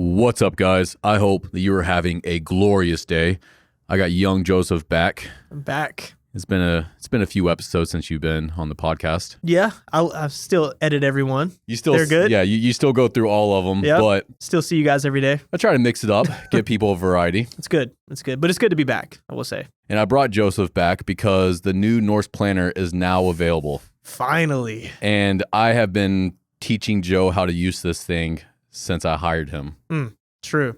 What's up, guys? I hope that you are having a glorious day. I got young Joseph back. I'm back. It's been a few episodes since you've been on the podcast. Yeah, I still edit everyone. They're good? Yeah, you still go through all of them, Yep. but Still see you guys every day. I try to mix it up, give people a variety. It's good. But it's good to be back, I will say. And I brought Joseph back because the new Norse planner is now available. Finally. And I have been teaching Joe how to use this thing since I hired him. True.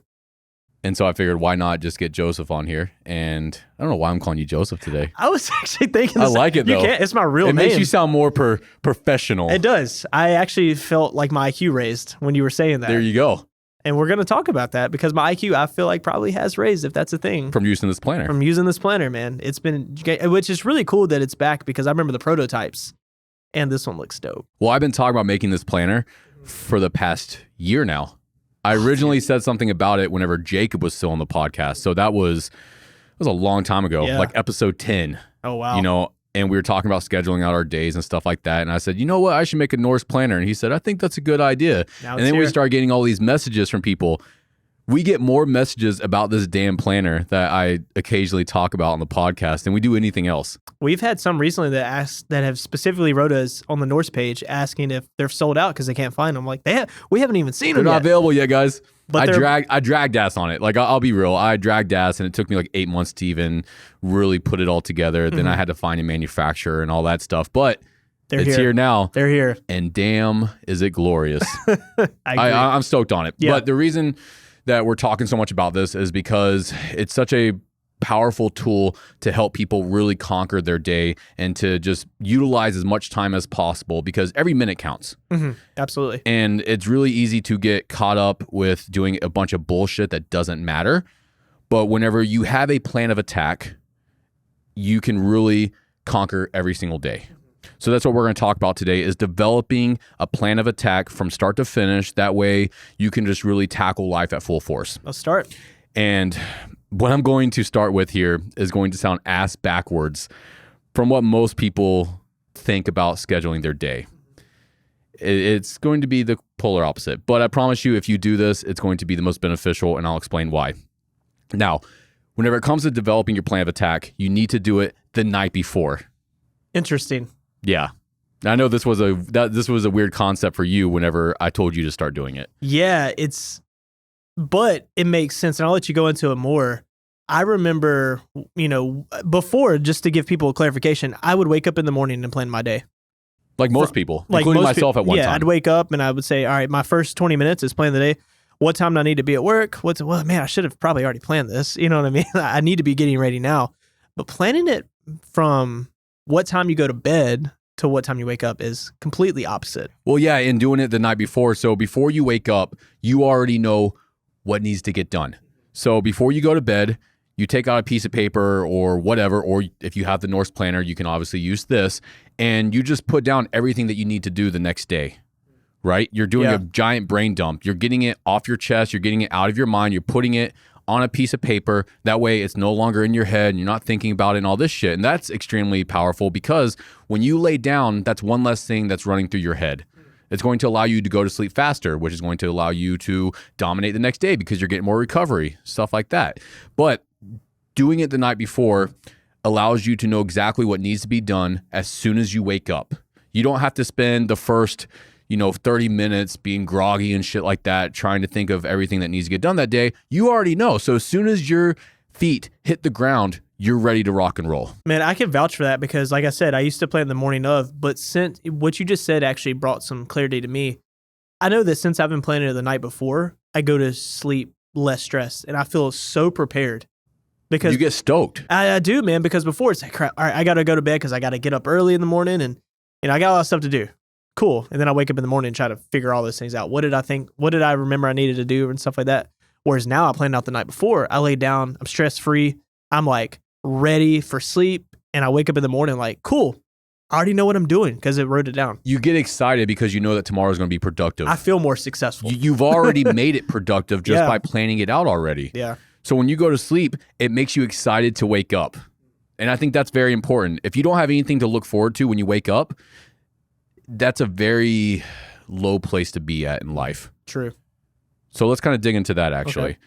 And so I figured, why not just get Joseph on here? And I don't know why I'm calling you Joseph today. I was actually thinking I this. like it, though. It's my real It name. makes you sound more professional. It does. I actually felt like my IQ raised when you were saying that. There you go. And we're going to talk about that because my IQ, I feel like, probably has raised, if that's a thing. From using this planner. From using this planner, man. It's been, which is really cool that it's back because I remember the prototypes and this one looks dope. Well, I've been talking about making this planner for the past year now. I originally said something about it whenever Jacob was still on the podcast. So that was a long time ago, like episode 10. Oh, wow. You know, and we were talking about scheduling out our days and stuff like that. And I said, you know what? I should make a Norse planner. And he said, I think that's a good idea. And then we started getting all these messages from people. We get more messages about this damn planner that I occasionally talk about on the podcast than we do anything else. We've had some recently that have specifically wrote us on the Norse page asking if they're sold out because they can't find them. Like we haven't even seen them They're not yet. available yet, guys. But I dragged ass on it. Like I'll be real. I dragged ass and it took me like 8 months to even really put it all together. Then I had to find a manufacturer and all that stuff. But it's here now. They're here. And damn, is it glorious. I'm stoked on it. Yeah. But the reason that we're talking so much about this is because it's such a powerful tool to help people really conquer their day and to just utilize as much time as possible because every minute counts. Absolutely. And it's really easy to get caught up with doing a bunch of bullshit that doesn't matter. But whenever you have a plan of attack, you can really conquer every single day. So that's what we're going to talk about today is developing a plan of attack from start to finish. That way you can just really tackle life at full force. Let's start. And what I'm going to start with here is going to sound ass backwards from what most people think about scheduling their day. It's going to be the polar opposite. But I promise you, if you do this, it's going to be the most beneficial, and I'll explain why. Now, whenever it comes to developing your plan of attack, you need to do it the night before. Interesting. Yeah. I know this was a weird concept for you whenever I told you to start doing it. Yeah, but it makes sense. And I'll let you go into it more. I remember, before, just to give people a clarification, I would wake up in the morning and plan my day. Like most people, including myself at one time. Yeah, I'd wake up and I would say, all right, my first 20 minutes is plan the day. What time do I need to be at work? Man, I should have probably already planned this. You know what I mean? I need to be getting ready now. But planning it from what time you go to bed to what time you wake up is completely opposite. Well, yeah, and doing it the night before. So before you wake up, you already know what needs to get done. So before you go to bed, you take out a piece of paper or whatever, or if you have the Norse planner, you can obviously use this, and you just put down everything that you need to do the next day, right? You're doing a giant brain dump. You're getting it off your chest. You're getting it out of your mind. You're putting it on a piece of paper. That way it's no longer in your head and you're not thinking about it and all this shit. And that's extremely powerful because when you lay down, that's one less thing that's running through your head. It's going to allow you to go to sleep faster, which is going to allow you to dominate the next day because you're getting more recovery, stuff like that. But doing it the night before allows you to know exactly what needs to be done as soon as you wake up. You don't have to spend the first 30 minutes being groggy and shit like that, trying to think of everything that needs to get done that day. You already know. So as soon as your feet hit the ground, you're ready to rock and roll. Man, I can vouch for that because, like I said, I used to plan the morning of, but since what you just said actually brought some clarity to me. I know that since I've been planning it the night before, I go to sleep less stressed and I feel so prepared. Because you get stoked. I do, man, because before it's like, crap, all right, I got to go to bed because I got to get up early in the morning and I got a lot of stuff to do. Cool. And then I wake up in the morning and try to figure all those things out. What did I think? What did I remember I needed to do and stuff like that? Whereas now I planned out the night before. I lay down. I'm stress-free. I'm like ready for sleep. And I wake up in the morning like, cool. I already know what I'm doing because it wrote it down. You get excited because you know that tomorrow is going to be productive. I feel more successful. You've already made it productive just by planning it out already. Yeah. So when you go to sleep, it makes you excited to wake up. And I think that's very important. If you don't have anything to look forward to when you wake up, that's a very low place to be at in life. True. So let's kind of dig into that actually. Okay.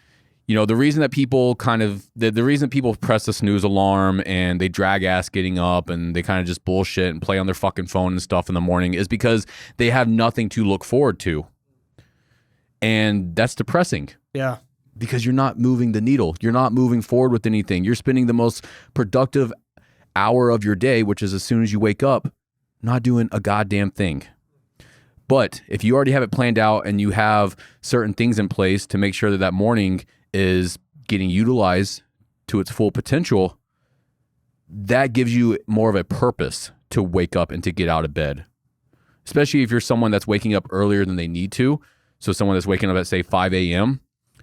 You know, the reason that people the reason people press the snooze alarm and they drag ass getting up and they kind of just bullshit and play on their fucking phone and stuff in the morning is because they have nothing to look forward to. And that's depressing. Yeah. Because you're not moving the needle. You're not moving forward with anything. You're spending the most productive hour of your day, which is as soon as you wake up, not doing a goddamn thing. But if you already have it planned out and you have certain things in place to make sure that that morning is getting utilized to its full potential, that gives you more of a purpose to wake up and to get out of bed. Especially if you're someone that's waking up earlier than they need to. So someone that's waking up at, say, 5 a.m.,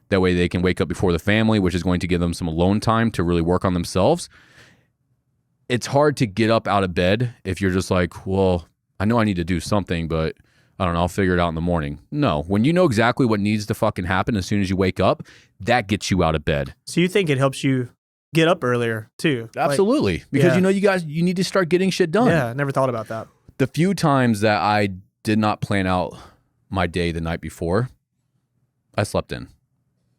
that way they can wake up before the family, which is going to give them some alone time to really work on themselves. It's hard to get up out of bed if you're just like, well, I know I need to do something, but I don't know, I'll figure it out in the morning. No, when you know exactly what needs to fucking happen as soon as you wake up, that gets you out of bed. So you think it helps you get up earlier too? Absolutely. Because you need to start getting shit done. Yeah, I never thought about that. The few times that I did not plan out my day the night before, I slept in.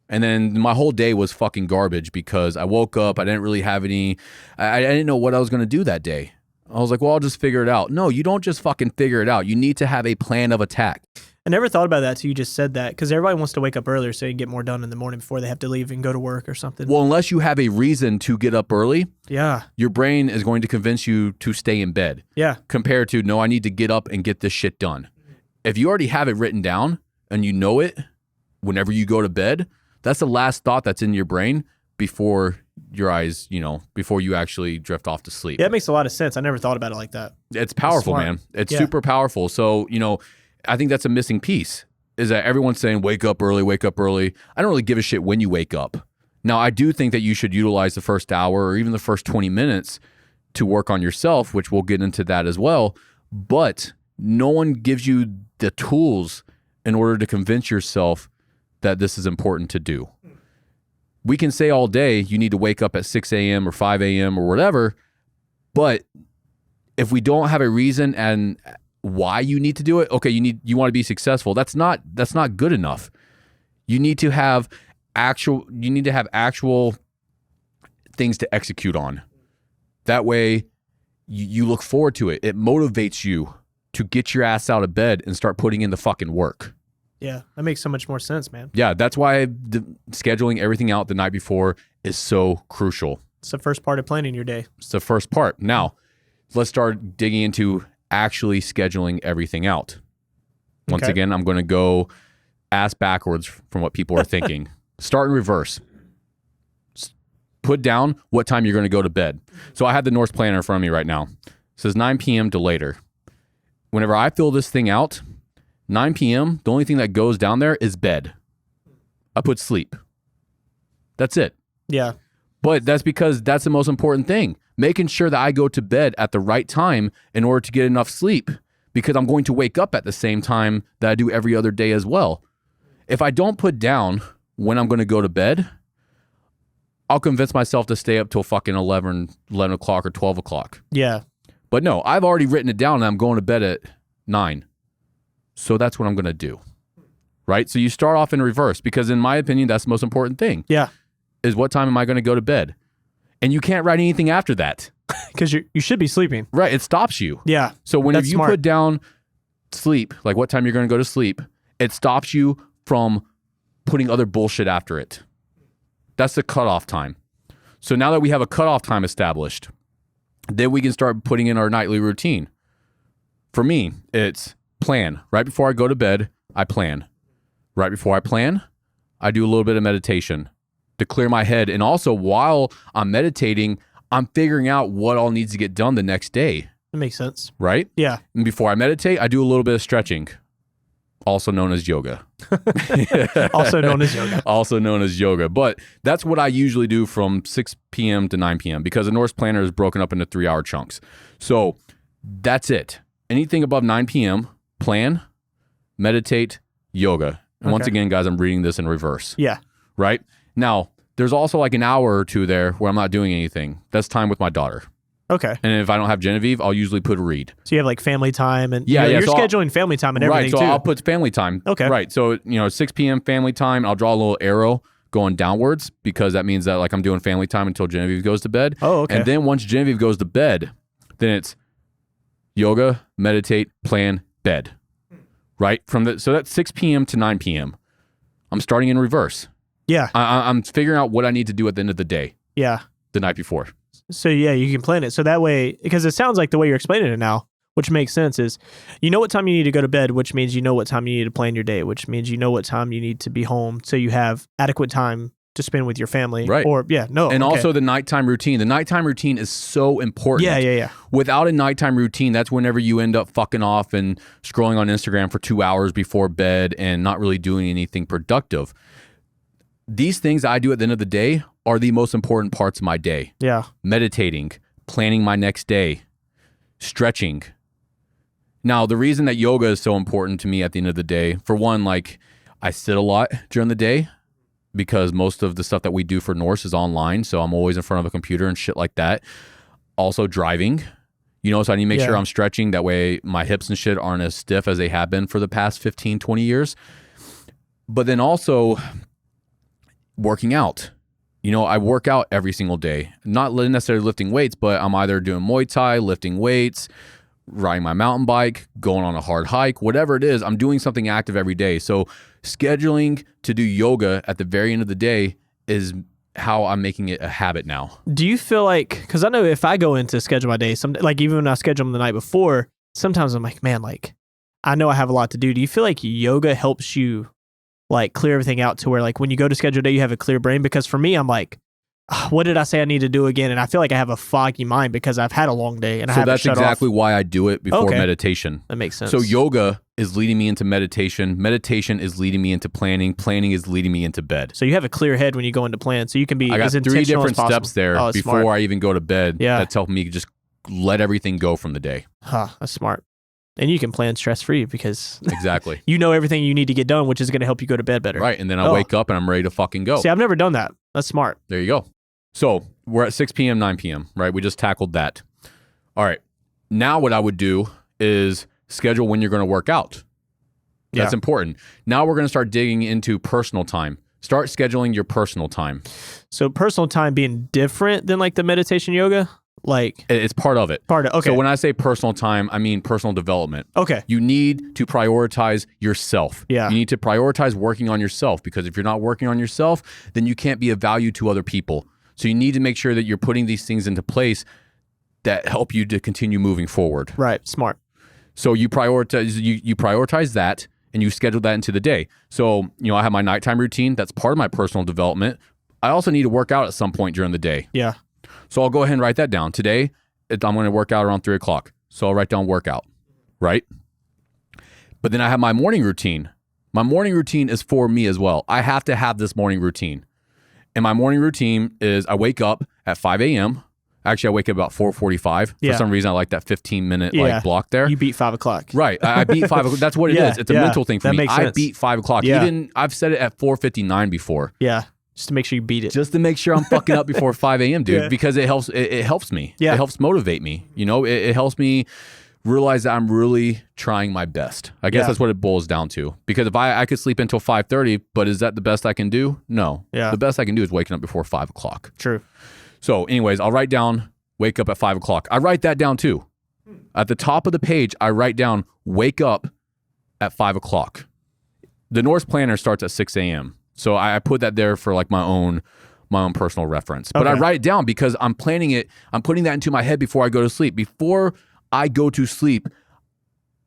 And then my whole day was fucking garbage because I woke up, I didn't really have I didn't know what I was going to do that day. I was like, well, I'll just figure it out. No, you don't just fucking figure it out. You need to have a plan of attack. I never thought about that till you just said that, because everybody wants to wake up earlier so you can get more done in the morning before they have to leave and go to work or something. Well, unless you have a reason to get up early, yeah, your brain is going to convince you to stay in bed. Yeah. Compared to, no, I need to get up and get this shit done. If you already have it written down and you know it, whenever you go to bed, that's the last thought that's in your brain before your eyes, before you actually drift off to sleep. Yeah, that makes a lot of sense. I never thought about it like that. It's powerful, man. It's super powerful. So, I think that's a missing piece, is that everyone's saying, wake up early, wake up early. I don't really give a shit when you wake up. Now, I do think that you should utilize the first hour or even the first 20 minutes to work on yourself, which we'll get into that as well. But no one gives you the tools in order to convince yourself that this is important to do. We can say all day you need to wake up at 6 a.m. or 5 a.m. or whatever, but if we don't have a reason and why you need to do it, okay, you want to be successful. That's not good enough. You need to have actual things to execute on. That way you look forward to it. It motivates you to get your ass out of bed and start putting in the fucking work. Yeah, that makes so much more sense, man. Yeah, that's why scheduling everything out the night before is so crucial. It's the first part of planning your day. It's the first part. Now, let's start digging into actually scheduling everything out. Once again, I'm going to go ass backwards from what people are thinking. Start in reverse. Put down what time you're going to go to bed. So I have the Norse planner in front of me right now. It says 9 p.m. to later. Whenever I fill this thing out, 9 p.m., the only thing that goes down there is bed. I put sleep. That's it. Yeah. But that's because that's the most important thing. Making sure that I go to bed at the right time in order to get enough sleep, because I'm going to wake up at the same time that I do every other day as well. If I don't put down when I'm going to go to bed, I'll convince myself to stay up till fucking 11 o'clock or 12 o'clock. Yeah. But no, I've already written it down and I'm going to bed at 9. So that's what I'm going to do. Right? So you start off in reverse, because in my opinion, that's the most important thing. Yeah. Is what time am I going to go to bed? And you can't write anything after that. Because you should be sleeping. Right. It stops you. Yeah. So whenever you put down sleep, like what time you're going to go to sleep, it stops you from putting other bullshit after it. That's the cutoff time. So now that we have a cutoff time established, then we can start putting in our nightly routine. For me, it's plan. Right before I go to bed, I plan. Right before I plan, I do a little bit of meditation to clear my head. And also, while I'm meditating, I'm figuring out what all needs to get done the next day. That makes sense. Right? Yeah. And before I meditate, I do a little bit of stretching, also known as yoga. Also known as yoga. Also known as yoga. But that's what I usually do from 6 p.m. to 9 p.m. because the Norse planner is broken up into 3-hour chunks. So that's it. Anything above 9 p.m., plan, meditate, yoga. And once again, guys, I'm reading this in reverse. Yeah. Right? Now, there's also like an hour or two there where I'm not doing anything. That's time with my daughter. Okay. And if I don't have Genevieve, I'll usually put Reed. So you have like family time and Yeah, you're so scheduling family time and everything right, so too. I'll put family time. Okay. Right. So, 6 p.m. family time, I'll draw a little arrow going downwards because that means that like I'm doing family time until Genevieve goes to bed. Oh, okay. And then once Genevieve goes to bed, then it's yoga, meditate, plan, bed. Right? So that's 6 p.m. to 9 p.m. I'm starting in reverse. Yeah. I'm figuring out what I need to do at the end of the day. Yeah. The night before. So yeah, you can plan it. So that way, because it sounds like the way you're explaining it now, which makes sense, is you know what time you need to go to bed, which means you know what time you need to plan your day, which means you know what time you need to be home so you have adequate time to spend with your family. Right. Or yeah, no. And okay. also the nighttime routine. The nighttime routine is so important. Yeah. Without a nighttime routine, that's whenever you end up fucking off and scrolling on Instagram for 2 hours before bed and not really doing anything productive. These things I do at the end of the day are the most important parts of my day. Yeah. Meditating, planning my next day, stretching. Now, the reason that yoga is so important to me at the end of the day, for one, like I sit a lot during the day because most of the stuff that we do for Norse is online. So I'm always in front of a computer and shit like that. Also driving, so I need to make sure I'm stretching. That way my hips and shit aren't as stiff as they have been for the past 15, 20 years. But then also working out. I work out every single day, not necessarily lifting weights, but I'm either doing Muay Thai, lifting weights, riding my mountain bike, going on a hard hike, whatever it is, I'm doing something active every day. So scheduling to do yoga at the very end of the day is how I'm making it a habit now. Do you feel like, because I know if I go in to schedule my day, like even when I schedule them the night before, sometimes I'm like, man, like I know I have a lot to do. Do you feel like yoga helps you like clear everything out to where like when you go to schedule a day, you have a clear brain? Because for me, I'm like, what did I say I need to do again? And I feel like I have a foggy mind because I've had a long day and I haven't shut off. So that's exactly why I do it before meditation. That makes sense. So yoga is leading me into meditation. Meditation is leading me into planning. Planning is leading me into bed. So you have a clear head when you go into plan. So you can be I got as intentional 3 different as possible. steps there before smart. I even go to bed. Yeah. That's helping me just let everything go from the day. That's smart. And you can plan stress-free because exactly. you know everything you need to get done, which is going to help you go to bed better. Right. And then I wake up and I'm ready to fucking go. See, I've never done that. That's smart. There you go. So we're at 6 p.m., 9 p.m., right? We just tackled that. All right. Now what I would do is schedule when you're going to work out. That's important. Now we're going to start digging into personal time. Start scheduling your personal time. So personal time being different than like the meditation yoga? Like it's part of it. Okay. So when I say personal time, I mean personal development. Okay. You need to prioritize yourself. Yeah. You need to prioritize working on yourself because if you're not working on yourself, then you can't be of value to other people. So you need to make sure that you're putting these things into place that help you to continue moving forward. Right. Smart. So you prioritize that and you schedule that into the day. So, I have my nighttime routine. That's part of my personal development. I also need to work out at some point during the day. Yeah. So I'll go ahead and write that down. Today, I'm going to work out around 3 o'clock. So I'll write down workout, right? But then I have my morning routine. My morning routine is for me as well. I have to have this morning routine. And my morning routine is I wake up at 5 a.m. Actually, I wake up about 4:45. For some reason, I like that 15-minute block there. You beat 5 o'clock. Right. I beat 5 o'clock. That's what it is. It's a mental thing for that me. Makes I sense. beat 5 o'clock. Yeah. Even I've said it at 4:59 before. Yeah. Just to make sure you beat it. Just to make sure I'm fucking up before 5 a.m., dude, because it helps. It helps me. Yeah. It helps motivate me. It helps me realize that I'm really trying my best. I guess that's what it boils down to. Because if I could sleep until 5:30, but is that the best I can do? No. Yeah. The best I can do is waking up before 5 o'clock. True. So anyways, I'll write down, wake up at 5 o'clock. I write that down too. At the top of the page, I write down, wake up at 5 o'clock. The Norse planner starts at 6 a.m. So I put that there for like my own personal reference. But I write it down because I'm planning it. I'm putting that into my head before I go to sleep. Before I go to sleep,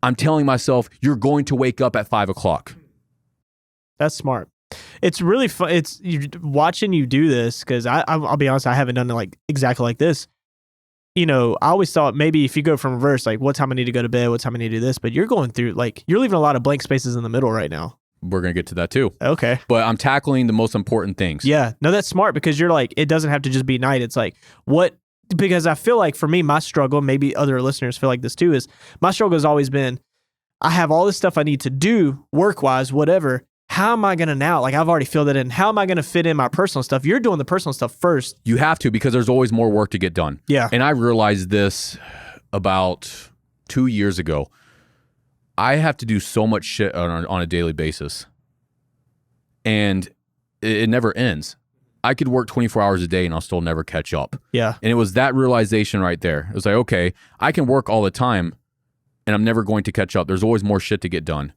I'm telling myself, you're going to wake up at 5 o'clock. That's smart. It's really fun. It's watching you do this because I'll be honest, I haven't done it like exactly like this. I always thought maybe if you go from reverse, like what time I need to go to bed, what time I need to do this, but you're going through like you're leaving a lot of blank spaces in the middle right now. We're going to get to that too. Okay. But I'm tackling the most important things. Yeah. No, that's smart because you're like, it doesn't have to just be night. It's like, because I feel like for me, my struggle, maybe other listeners feel like this too, is my struggle has always been, I have all this stuff I need to do work-wise, whatever, how am I going to now? Like, I've already filled it in. How am I going to fit in my personal stuff? You're doing the personal stuff first. You have to, because there's always more work to get done. Yeah. And I realized this about 2 years ago. I have to do so much shit on a daily basis. And it never ends. I could work 24 hours a day and I'll still never catch up. Yeah. And it was that realization right there. It was like, okay, I can work all the time and I'm never going to catch up. There's always more shit to get done.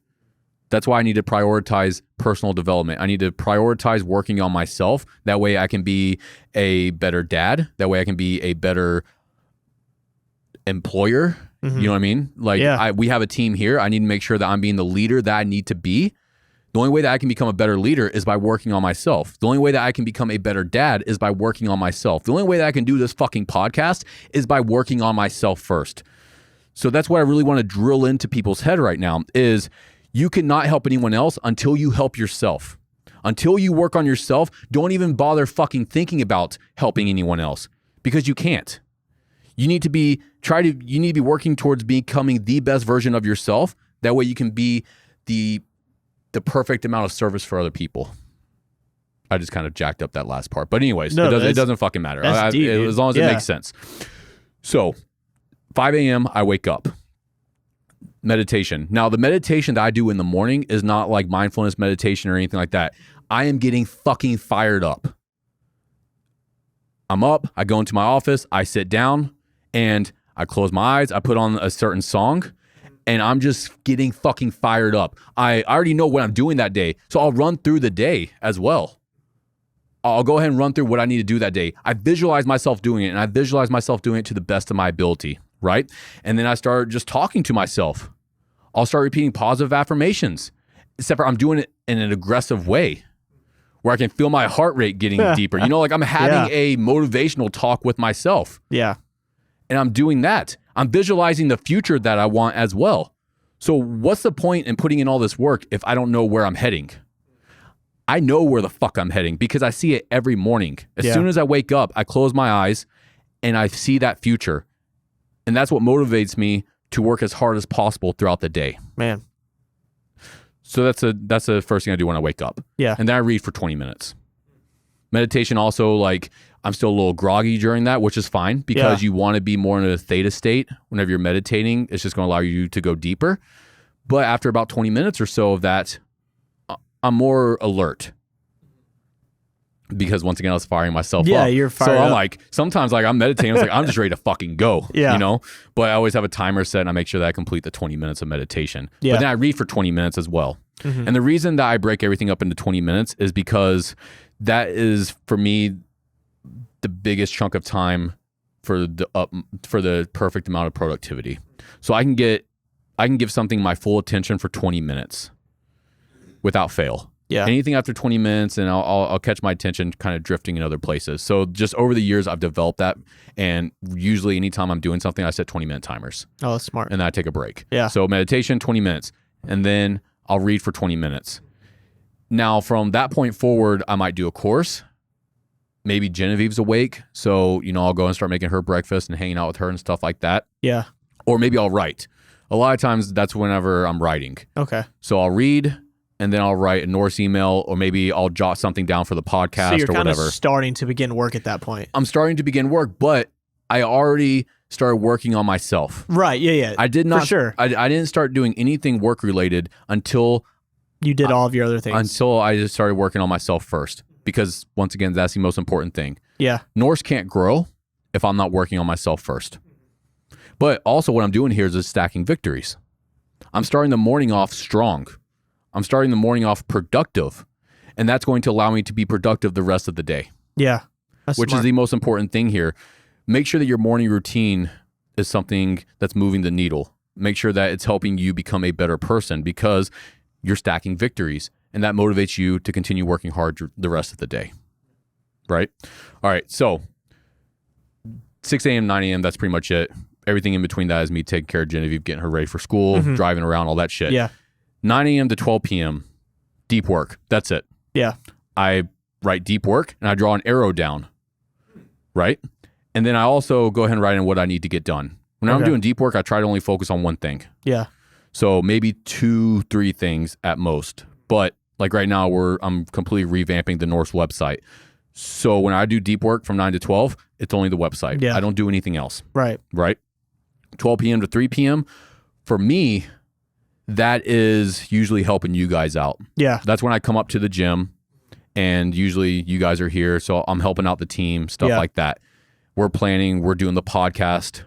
That's why I need to prioritize personal development. I need to prioritize working on myself. That way I can be a better dad. That way I can be a better employer. You know what I mean? Like, we have a team here. I need to make sure that I'm being the leader that I need to be. The only way that I can become a better leader is by working on myself. The only way that I can become a better dad is by working on myself. The only way that I can do this fucking podcast is by working on myself first. So that's what I really want to drill into people's head right now is you cannot help anyone else until you help yourself. Until you work on yourself, don't even bother fucking thinking about helping anyone else because you can't. You need to be working towards becoming the best version of yourself. That way you can be the perfect amount of service for other people. I just kind of jacked up that last part. But anyways, it doesn't fucking matter. As long as it makes sense. So 5 a.m. I wake up. Meditation. Now, the meditation that I do in the morning is not like mindfulness meditation or anything like that. I am getting fucking fired up. I'm up. I go into my office. I sit down and I close my eyes. I put on a certain song. And I'm just getting fucking fired up. I already know what I'm doing that day. So I'll run through the day as well. I'll go ahead and run through what I need to do that day. I visualize myself doing it, and I visualize myself doing it to the best of my ability, right? And then I start just talking to myself. I'll start repeating positive affirmations, except for I'm doing it in an aggressive way where I can feel my heart rate getting deeper. You know, like I'm having a motivational talk with myself. Yeah. And I'm doing that. I'm visualizing the future that I want as well. So what's the point in putting in all this work if I don't know where I'm heading? I know where the fuck I'm heading because I see it every morning. As soon as I wake up, I close my eyes and I see that future. And that's what motivates me to work as hard as possible throughout the day. Man. So that's the first thing I do when I wake up. Yeah. And then I read for 20 minutes. Meditation also, like, I'm still a little groggy during that, which is fine because you want to be more in a theta state. Whenever you're meditating, it's just going to allow you to go deeper. But after about 20 minutes or so of that, I'm more alert. Because once again, I was firing myself up. Yeah, you're fired up. So I'm like, sometimes like I'm meditating, it's like I'm just ready to fucking go. Yeah. You know? But I always have a timer set and I make sure that I complete the 20 minutes of meditation. Yeah. But then I read for 20 minutes as well. And the reason that I break everything up into 20 minutes is because that is, for me, the biggest chunk of time for the perfect amount of productivity. So I can give something my full attention for 20 minutes without fail. Yeah. Anything after 20 minutes and I'll catch my attention kind of drifting in other places. So just over the years, I've developed that. And usually anytime I'm doing something, I set 20-minute timers. Oh, that's smart. And then I take a break. Yeah. So meditation, 20 minutes. And then I'll read for 20 minutes. Now, from that point forward, I might do a course. Maybe Genevieve's awake. So, you know, I'll go and start making her breakfast and hanging out with her and stuff like that. Yeah. Or maybe I'll write. A lot of times that's whenever I'm writing. Okay. So I'll read and then I'll write a Norse email or maybe I'll jot something down for the podcast or whatever. So you're kind of starting to begin work at that point. I'm starting to begin work, but I already started working on myself. Right. Yeah. Yeah. I did not. For sure. I didn't start doing anything work related until you did all of your other things. Until I just started working on myself first. Because once again, that's the most important thing. Yeah. Norse can't grow if I'm not working on myself first. But also what I'm doing here is just stacking victories. I'm starting the morning off strong. I'm starting the morning off productive. And that's going to allow me to be productive the rest of the day. Yeah. Which is the most important thing here. Make sure that your morning routine is something that's moving the needle. Make sure that it's helping you become a better person because you're stacking victories. And that motivates you to continue working hard the rest of the day. Right? All right. So 6 a.m., 9 a.m., that's pretty much it. Everything in between that is me taking care of Genevieve, getting her ready for school, driving around, all that shit. Yeah. 9 a.m. to 12 p.m., deep work. That's it. Yeah. I write deep work and I draw an arrow down. Right? And then I also go ahead and write in what I need to get done. When I'm doing deep work, I try to only focus on one thing. Yeah. So maybe 2-3 things at most. But Like right now, I'm completely revamping the Norse website. So when I do deep work from 9 to 12, it's only the website. Yeah. I don't do anything else. Right. 12 p.m. to 3 p.m. For me, that is usually helping you guys out. Yeah. That's when I come up to the gym, and usually you guys are here. So I'm helping out the team, stuff like that. We're planning, we're doing the podcast,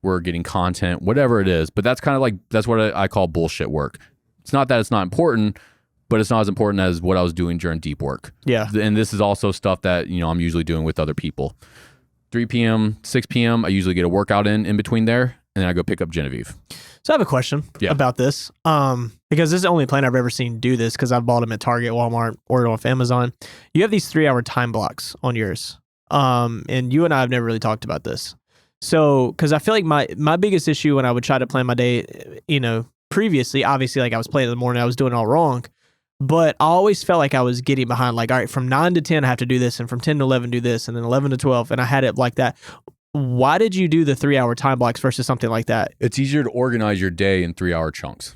we're getting content, whatever it is. But that's kind of like, that's what I call bullshit work. It's not that it's not important, but it's not as important as what I was doing during deep work. Yeah. And this is also stuff that, I'm usually doing with other people. 3 p.m., 6 p.m., I usually get a workout in between there, and then I go pick up Genevieve. So I have a question about this, because this is the only plan I've ever seen do this, because I've bought them at Target, Walmart, ordered off Amazon. You have these 3-hour time blocks on yours, and you and I have never really talked about this. So, because I feel like my biggest issue when I would try to plan my day, previously, obviously, like I was playing in the morning, I was doing it all wrong. But I always felt like I was getting behind, like, all right, from 9 to 10, I have to do this, and from 10 to 11, do this, and then 11 to 12, and I had it like that. Why did you do the 3-hour time blocks versus something like that? It's easier to organize your day in 3-hour chunks.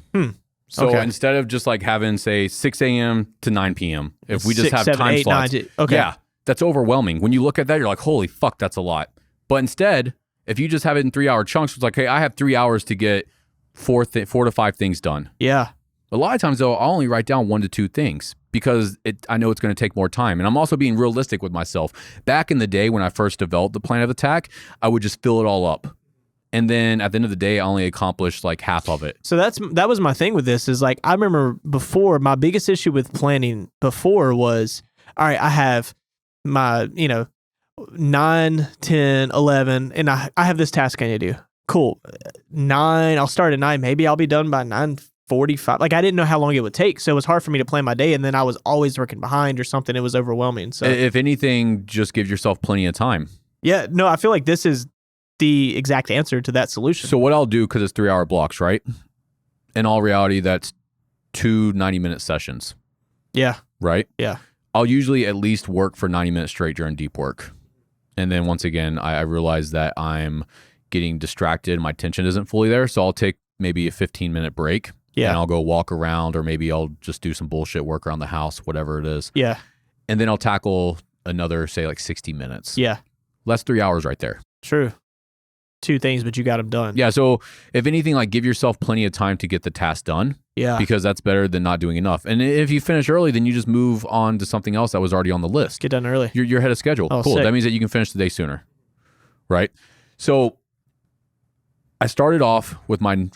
So instead of just like having, say, 6 a.m. to 9 p.m., if we just 6, have 7, time 8, slots, 9, okay. Yeah, that's overwhelming. When you look at that, you're like, holy fuck, that's a lot. But instead, if you just have it in 3-hour chunks, it's like, hey, I have 3 hours to get 4 to 5 things done. Yeah. A lot of times, though, I'll only write down 1 to 2 things because I know it's going to take more time. And I'm also being realistic with myself. Back in the day when I first developed the plan of attack, I would just fill it all up. And then at the end of the day, I only accomplished like half of it. So that was my thing with this is like, I remember before, my biggest issue with planning before was, all right, I have my, 9, 10, 11, and I have this task I need to do. Cool. 9, I'll start at 9. Maybe I'll be done by 9:45. Like I didn't know how long it would take. So it was hard for me to plan my day. And then I was always working behind or something. It was overwhelming. So if anything, just give yourself plenty of time. Yeah, no, I feel like this is the exact answer to that solution. So what I'll do, because it's 3-hour blocks, right? In all reality, that's 2 90-minute sessions. Yeah. Right? Yeah. I'll usually at least work for 90 minutes straight during deep work. And then once again, I realize that I'm getting distracted. My attention isn't fully there. So I'll take maybe a 15-minute break. Yeah. And I'll go walk around, or maybe I'll just do some bullshit work around the house, whatever it is. Yeah. And then I'll tackle another, say, like 60 minutes. Yeah. That's 3 hours right there. True. 2 things, but you got them done. Yeah. So if anything, like give yourself plenty of time to get the task done. Yeah. Because that's better than not doing enough. And if you finish early, then you just move on to something else that was already on the list. Get done early. You're ahead of schedule. Oh, cool. sick. That means that you can finish the day sooner. Right? So I started off with my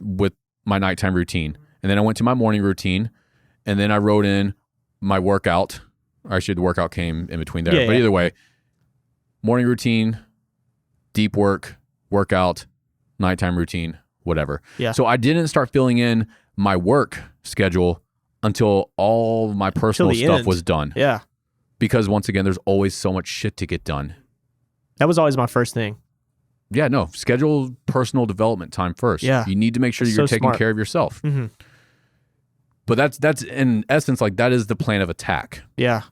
nighttime routine, and then I went to my morning routine, and then I wrote in my workout. Or actually, the workout came in between there. Yeah, but yeah. either way, morning routine, deep work, workout, nighttime routine, whatever. Yeah. So I didn't start filling in my work schedule until all my personal the stuff end. was done. Yeah. Because once again, there's always so much shit to get done. That was always my first thing. Yeah, no, schedule personal development time first. Yeah. You need to make sure That's you're so taking smart. care of yourself. Mm-hmm. But that's in essence, like that is the plan of attack. Yeah.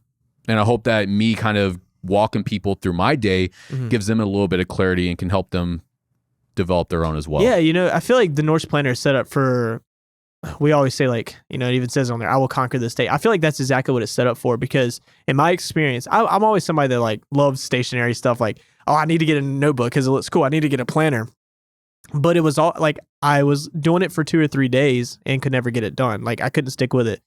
And I hope that me kind of walking people through my day gives them a little bit of clarity and can help them develop their own as well. Yeah, I feel like the Norse planner is set up for, we always say like, it even says on there, I will conquer this day. I feel like that's exactly what it's set up for, because in my experience, I'm always somebody that like loves stationary stuff. Like, oh, I need to get a notebook because it looks cool. I need to get a planner. But it was all like, I was doing it for 2 or 3 days and could never get it done. Like I couldn't stick with it.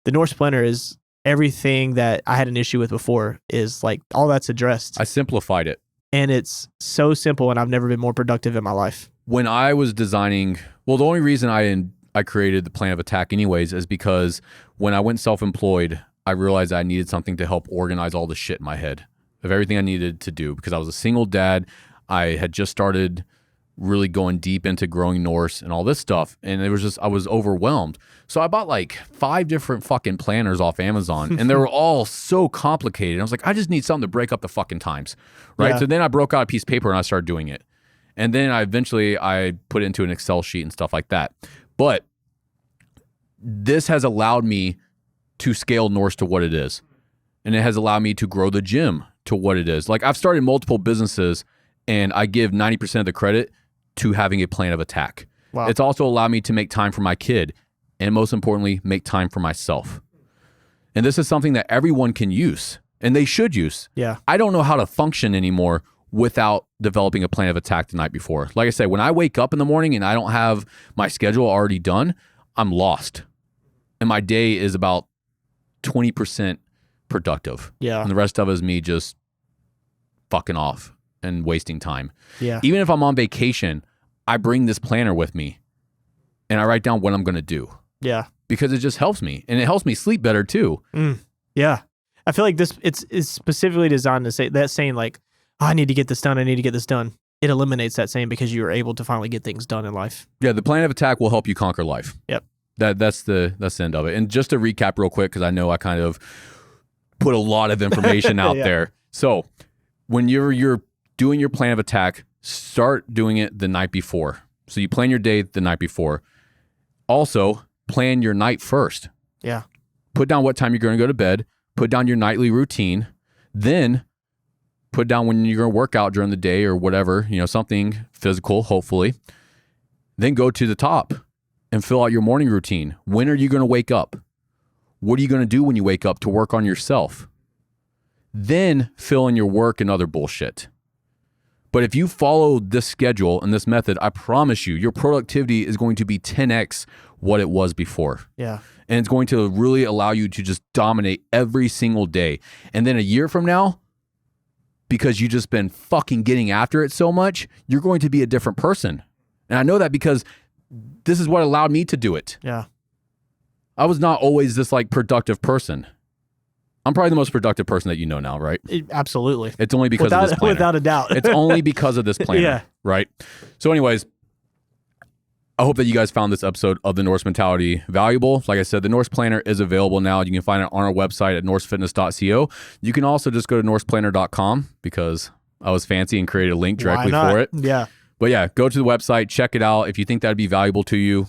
The Norse planner is everything that I had an issue with before, is like all that's addressed. I simplified it. And it's so simple, and I've never been more productive in my life. When I was designing, well, the only reason I created the plan of attack anyways is because when I went self-employed, I realized I needed something to help organize all the shit in my head of everything I needed to do, because I was a single dad. I had just started really going deep into growing Norse and all this stuff. And it was just, I was overwhelmed. So I bought like 5 different fucking planners off Amazon, and they were all so complicated. I was like, I just need something to break up the fucking times. Right. Yeah. So then I broke out a piece of paper and I started doing it. And then I put it into an Excel sheet and stuff like that. But this has allowed me to scale Norse to what it is. And it has allowed me to grow the gym to what it is. Like I've started multiple businesses, and I give 90% of the credit to having a plan of attack. Wow. It's also allowed me to make time for my kid, and most importantly, make time for myself. And this is something that everyone can use and they should use. Yeah. I don't know how to function anymore without developing a plan of attack the night before. Like I said, when I wake up in the morning and I don't have my schedule already done, I'm lost. And my day is about 20% productive. Yeah. And the rest of it is me just fucking off and wasting time. Yeah. Even if I'm on vacation, I bring this planner with me and I write down what I'm going to do. Yeah. Because it just helps me. And it helps me sleep better too. Yeah. I feel like it's specifically designed to say that saying like, oh, I need to get this done. I need to get this done. It eliminates that saying because you are able to finally get things done in life. Yeah. The plan of attack will help you conquer life. Yep. That's the end of it. And just to recap real quick, because I know I kind of put a lot of information out there. So when you're doing your plan of attack, start doing it the night before. So you plan your day the night before. Also, plan your night first. Yeah. Put down what time you're going to go to bed. Put down your nightly routine. Then put down when you're going to work out during the day or whatever, something physical, hopefully. Then go to the top and fill out your morning routine. When are you going to wake up? What are you going to do when you wake up to work on yourself? Then fill in your work and other bullshit. But if you follow this schedule and this method, I promise you, your productivity is going to be 10x what it was before. Yeah. And it's going to really allow you to just dominate every single day. And then a year from now, because you just been fucking getting after it so much, you're going to be a different person. And I know that because this is what allowed me to do it. Yeah. I was not always this like productive person. I'm probably the most productive person that you know now, right? Absolutely. It's only because of this planner. Without a doubt. It's only because of this planner, Yeah. right? So anyways, I hope that you guys found this episode of the Norse Mentality valuable. Like I said, the Norse Planner is available now. You can find it on our website at norsefitness.co. You can also just go to norseplanner.com because I was fancy and created a link directly for it. Yeah. But yeah, go to the website, check it out. If you think that'd be valuable to you,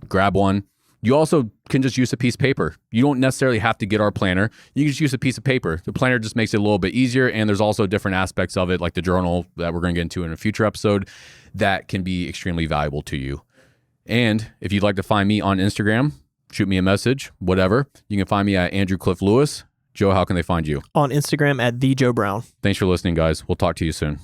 grab one. You also can just use a piece of paper. You don't necessarily have to get our planner. You can just use a piece of paper. The planner just makes it a little bit easier, and there's also different aspects of it, like the journal that we're going to get into in a future episode, that can be extremely valuable to you. And if you'd like to find me on Instagram, shoot me a message, whatever. You can find me at Andrew Cliff Lewis. Joe, how can they find you? On Instagram at @TheJoeBrown. Thanks for listening, guys. We'll talk to you soon.